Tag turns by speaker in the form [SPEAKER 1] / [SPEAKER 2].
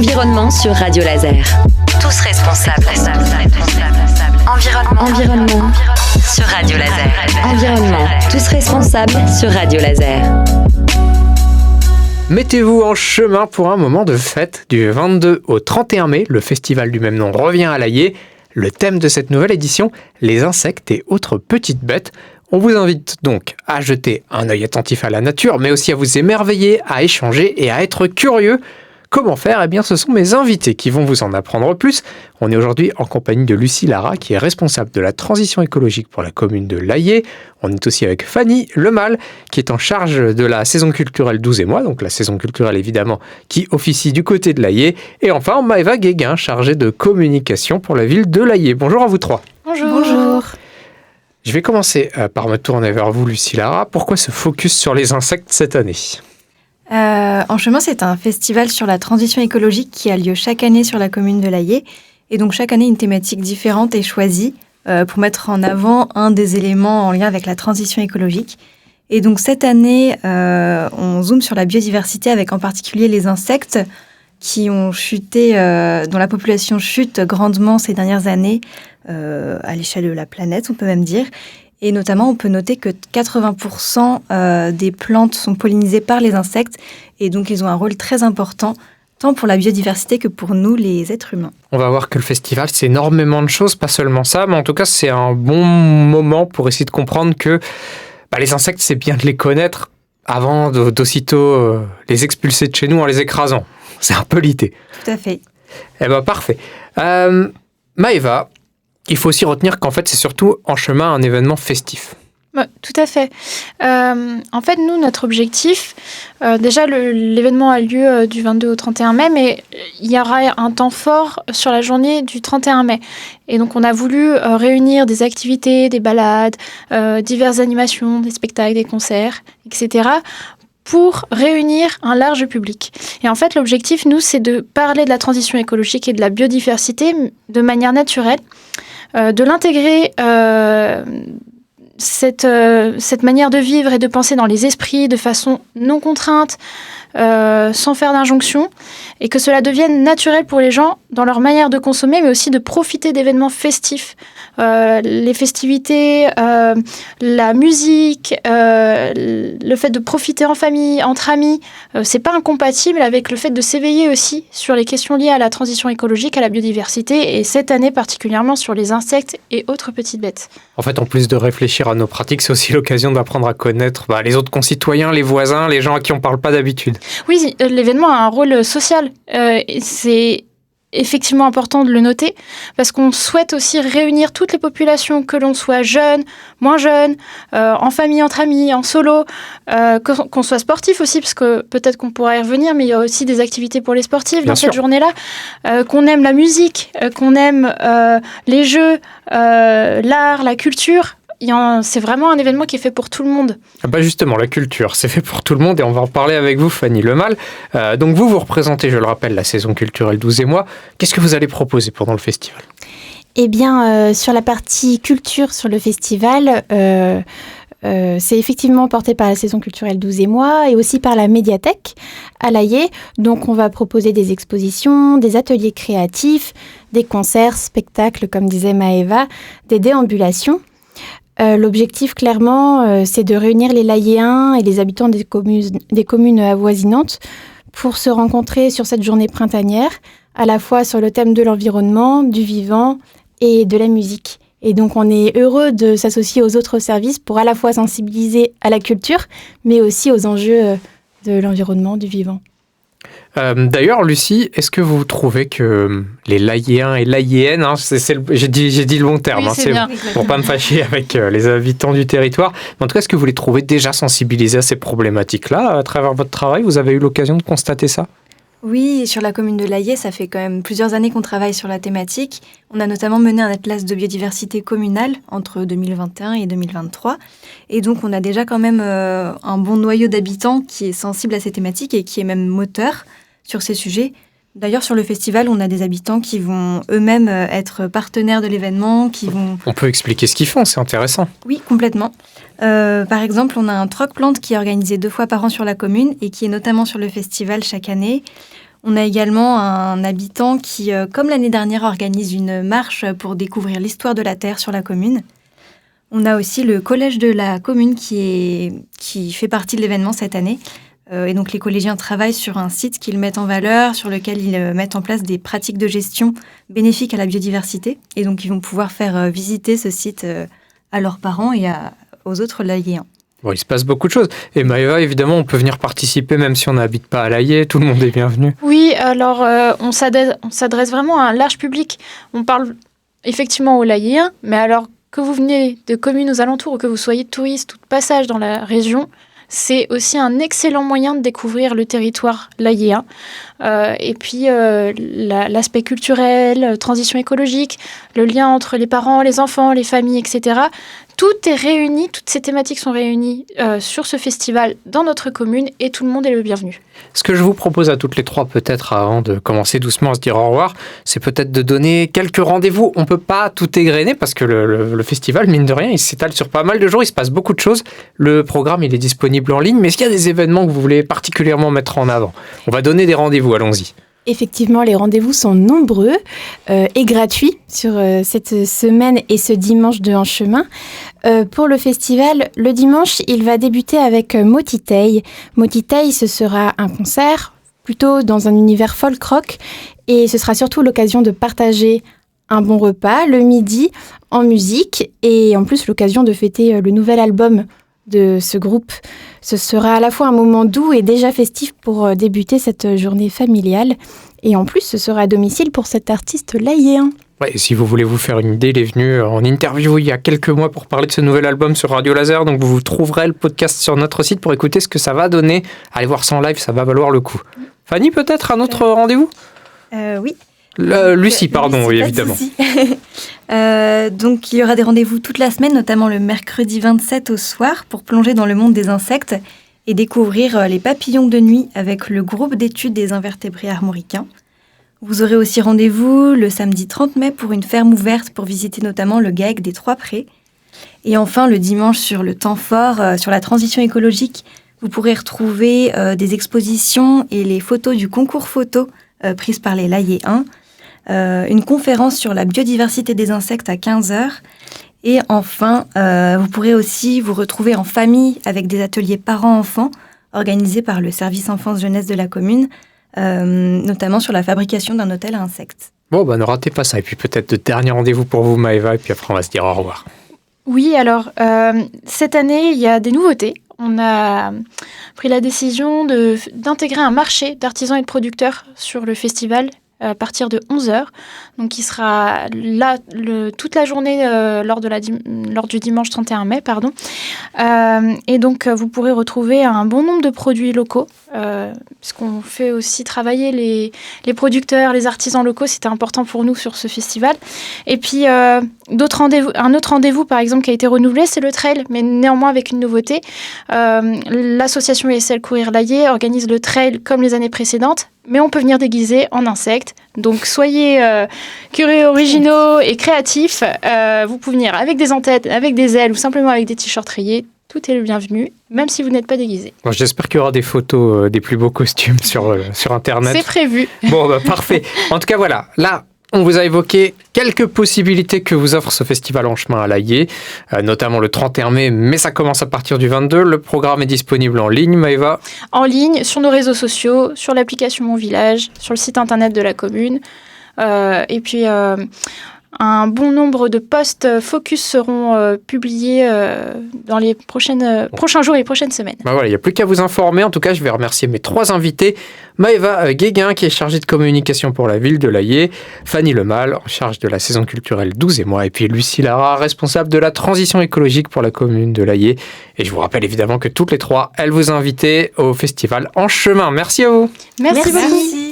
[SPEAKER 1] Environnement sur Radio Laser. Tous responsables. Environnement sur Radio Laser. Environnement. Tous responsables sur Radio Laser.
[SPEAKER 2] Mettez-vous en chemin pour un moment de fête. Du 22 au 31 mai, le festival du même nom revient à l'Aillé. Le thème de cette nouvelle édition, les insectes et autres petites bêtes. On vous invite donc à jeter un œil attentif à la nature, mais aussi à vous émerveiller, à échanger et à être curieux. Comment faire ? Eh bien, ce sont mes invités qui vont vous en apprendre plus. On est aujourd'hui en compagnie de Lucie Lara, qui est responsable de la transition écologique pour la commune de l'Aillé. On est aussi avec Fanny Lemal, qui est en charge de la saison culturelle 12 et mois, donc la saison culturelle évidemment qui officie du côté de l'Aillé. Et enfin, Maëva Guéguin, chargée de communication pour la ville de l'Aillé. Bonjour à vous trois.
[SPEAKER 3] Bonjour.
[SPEAKER 2] Je vais commencer par me tourner vers vous, Lucie Lara. Pourquoi ce focus sur les insectes cette année ?
[SPEAKER 3] En chemin, c'est un festival sur la transition écologique qui a lieu chaque année sur la commune de l'Aillé. Et donc, chaque année, une thématique différente est choisie pour mettre en avant un des éléments en lien avec la transition écologique. Et donc, cette année, on zoome sur la biodiversité avec en particulier les insectes qui ont chuté, dont la population chute grandement ces dernières années à l'échelle de la planète, on peut même dire. Et notamment, on peut noter que 80% des plantes sont pollinisées par les insectes. Et donc, ils ont un rôle très important, tant pour la biodiversité que pour nous, les êtres humains.
[SPEAKER 2] On va voir que le festival, c'est énormément de choses, pas seulement ça. Mais en tout cas, c'est un bon moment pour essayer de comprendre que les insectes, c'est bien de les connaître avant d'aussitôt les expulser de chez nous en les écrasant. C'est un peu l'idée.
[SPEAKER 3] Tout à fait.
[SPEAKER 2] Eh bien, parfait. Maëva, il faut aussi retenir qu'en fait, c'est surtout en chemin un événement festif.
[SPEAKER 4] Tout à fait. En fait, nous, notre objectif, déjà, l'événement a lieu du 22 au 31 mai, mais il y aura un temps fort sur la journée du 31 mai. Et donc, on a voulu réunir des activités, des balades, diverses animations, des spectacles, des concerts, etc., pour réunir un large public. Et en fait, l'objectif, nous, c'est de parler de la transition écologique et de la biodiversité de manière naturelle, de l'intégrer, cette manière de vivre et de penser dans les esprits de façon non contrainte, sans faire d'injonction, et que cela devienne naturel pour les gens dans leur manière de consommer, mais aussi de profiter d'événements festifs. Les festivités, la musique, le fait de profiter en famille, entre amis, c'est pas incompatible avec le fait de s'éveiller aussi sur les questions liées à la transition écologique, à la biodiversité, et cette année particulièrement sur les insectes et autres petites bêtes.
[SPEAKER 2] En fait, en plus de réfléchir à nos pratiques, c'est aussi l'occasion d'apprendre à connaître les autres concitoyens, les voisins, les gens à qui on parle pas d'habitude.
[SPEAKER 4] Oui, l'événement a un rôle social. C'est effectivement important de le noter, parce qu'on souhaite aussi réunir toutes les populations, que l'on soit jeune, moins jeune, en famille, entre amis, en solo, qu'on soit sportif aussi, parce que peut-être qu'on pourra y revenir, mais il y a aussi des activités pour les sportifs dans cette journée-là, qu'on aime la musique, qu'on aime les jeux, l'art, la culture. C'est vraiment un événement qui est fait pour tout le monde.
[SPEAKER 2] Justement, la culture, c'est fait pour tout le monde et on va en parler avec vous, Fanny Lemal. Donc vous représentez, je le rappelle, la saison culturelle 12 et mois. Qu'est-ce que vous allez proposer pendant le festival ?
[SPEAKER 5] Eh bien, sur la partie culture sur le festival, c'est effectivement porté par la saison culturelle 12 et mois et aussi par la médiathèque à l'Aillé. Donc on va proposer des expositions, des ateliers créatifs, des concerts, spectacles, comme disait Maëva, des déambulations. L'objectif, clairement, c'est de réunir les Lailléens et les habitants des communes avoisinantes pour se rencontrer sur cette journée printanière, à la fois sur le thème de l'environnement, du vivant et de la musique. Et donc, on est heureux de s'associer aux autres services pour à la fois sensibiliser à la culture, mais aussi aux enjeux de l'environnement, du vivant.
[SPEAKER 2] D'ailleurs, Lucie, est-ce que vous trouvez que les Lailléens et Lailléennes, j'ai dit le bon terme,
[SPEAKER 4] oui, c'est
[SPEAKER 2] pour pas me fâcher avec les habitants du territoire, mais en tout cas, est-ce que vous les trouvez déjà sensibilisés à ces problématiques-là à travers votre travail ? Vous avez eu l'occasion de constater ça ?
[SPEAKER 3] Oui, sur la commune de l'Aillé, ça fait quand même plusieurs années qu'on travaille sur la thématique. On a notamment mené un atlas de biodiversité communale entre 2021 et 2023. Et donc, on a déjà quand même un bon noyau d'habitants qui est sensible à ces thématiques et qui est même moteur sur ces sujets. D'ailleurs, sur le festival, on a des habitants qui vont eux-mêmes être partenaires de l'événement, qui vont...
[SPEAKER 2] On peut expliquer ce qu'ils font, c'est intéressant.
[SPEAKER 3] Oui, complètement. Par exemple, on a un troc-plante qui est organisé 2 fois par an sur la commune et qui est notamment sur le festival chaque année. On a également un habitant qui, comme l'année dernière, organise une marche pour découvrir l'histoire de la Terre sur la commune. On a aussi le collège de la commune qui fait partie de l'événement cette année. Et donc les collégiens travaillent sur un site qu'ils mettent en valeur, sur lequel ils mettent en place des pratiques de gestion bénéfiques à la biodiversité. Et donc ils vont pouvoir faire visiter ce site à leurs parents et aux autres layéens.
[SPEAKER 2] Bon, il se passe beaucoup de choses. Et Maëva, évidemment, on peut venir participer même si on n'habite pas à Layé. Tout le monde est bienvenu.
[SPEAKER 4] Oui, alors on s'adresse vraiment à un large public. On parle effectivement aux Layéens, mais alors que vous venez de communes aux alentours ou que vous soyez touriste ou de passage dans la région, c'est aussi un excellent moyen de découvrir le territoire layéen. Et puis l'aspect culturel, transition écologique, le lien entre les parents, les enfants, les familles, etc. Tout est réuni, toutes ces thématiques sont réunies sur ce festival dans notre commune et tout le monde est le bienvenu.
[SPEAKER 2] Ce que je vous propose à toutes les trois, peut-être avant de commencer doucement à se dire au revoir, c'est peut-être de donner quelques rendez-vous. On ne peut pas tout égrener parce que le festival, mine de rien, il s'étale sur pas mal de jours, il se passe beaucoup de choses. Le programme, il est disponible en ligne, mais est-ce qu'il y a des événements que vous voulez particulièrement mettre en avant ? On va donner des rendez-vous, allons-y.
[SPEAKER 5] Effectivement, les rendez-vous sont nombreux et gratuits sur cette semaine et ce dimanche de En Chemin. Pour le festival, le dimanche, il va débuter avec Motitei. Motitei, ce sera un concert plutôt dans un univers folk-rock et ce sera surtout l'occasion de partager un bon repas le midi en musique et en plus l'occasion de fêter le nouvel album de ce groupe. Ce sera à la fois un moment doux et déjà festif pour débuter cette journée familiale. Et en plus, ce sera à domicile pour cet artiste layéen.
[SPEAKER 2] Ouais, et si vous voulez vous faire une idée, il est venu en interview il y a quelques mois pour parler de ce nouvel album sur Radio Laser. Donc vous trouverez le podcast sur notre site pour écouter ce que ça va donner. Allez voir ça en live, ça va valoir le coup. Fanny, peut-être un autre rendez-vous ?
[SPEAKER 3] Oui.
[SPEAKER 2] Lucie, pardon, oui, évidemment.
[SPEAKER 3] Donc, il y aura des rendez-vous toute la semaine, notamment le mercredi 27 au soir, pour plonger dans le monde des insectes et découvrir les papillons de nuit avec le groupe d'études des invertébrés armoricains. Vous aurez aussi rendez-vous le samedi 30 mai pour une ferme ouverte pour visiter notamment le GAEC des Trois Prés. Et enfin, le dimanche sur le temps fort, sur la transition écologique, vous pourrez retrouver des expositions et les photos du concours photo prises par les Layéens. Une conférence sur la biodiversité des insectes à 15h. Et enfin, vous pourrez aussi vous retrouver en famille avec des ateliers parents-enfants organisés par le service enfance-jeunesse de la commune, notamment sur la fabrication d'un hôtel à insectes.
[SPEAKER 2] Bon, ne ratez pas ça. Et puis peut-être de dernier rendez-vous pour vous, Maëva, et puis après on va se dire au revoir.
[SPEAKER 4] Oui, alors, cette année, il y a des nouveautés. On a pris la décision d'intégrer un marché d'artisans et de producteurs sur le festival à partir de 11h. Donc, il sera là toute la journée lors du dimanche 31 mai. Et donc, vous pourrez retrouver un bon nombre de produits locaux, puisqu'on fait aussi travailler les producteurs, les artisans locaux. C'était important pour nous sur ce festival. Et puis, un autre rendez-vous, par exemple, qui a été renouvelé, c'est le trail, mais néanmoins avec une nouveauté. L'association ESL Courir Layé organise le trail comme les années précédentes, mais on peut venir déguisé en insectes. Donc, soyez curieux, originaux et créatifs. Vous pouvez venir avec des entêtes, avec des ailes ou simplement avec des t-shirts rayés. Tout est le bienvenu, même si vous n'êtes pas déguisé.
[SPEAKER 2] Bon, j'espère qu'il y aura des photos des plus beaux costumes sur Internet.
[SPEAKER 4] C'est prévu.
[SPEAKER 2] Bon, parfait. En tout cas, voilà. Là, on vous a évoqué quelques possibilités que vous offre ce festival En Chemin à Layé, notamment le 31 mai, mais ça commence à partir du 22. Le programme est disponible en ligne, Maëva ?
[SPEAKER 4] En ligne, sur nos réseaux sociaux, sur l'application Mon Village, sur le site internet de la commune. Et puis, un bon nombre de posts focus seront publiés dans les prochains jours et les prochaines semaines.
[SPEAKER 2] Voilà, il n'y a plus qu'à vous informer. En tout cas, je vais remercier mes trois invités. Maëva Guéguin, qui est chargée de communication pour la ville de Layé, Fanny Lemal, en charge de la saison culturelle 12 et moi, et puis Lucie Lara, responsable de la transition écologique pour la commune de Layé. Et je vous rappelle évidemment que toutes les trois, elles vous invitent au festival En Chemin. Merci à vous.
[SPEAKER 4] Merci beaucoup.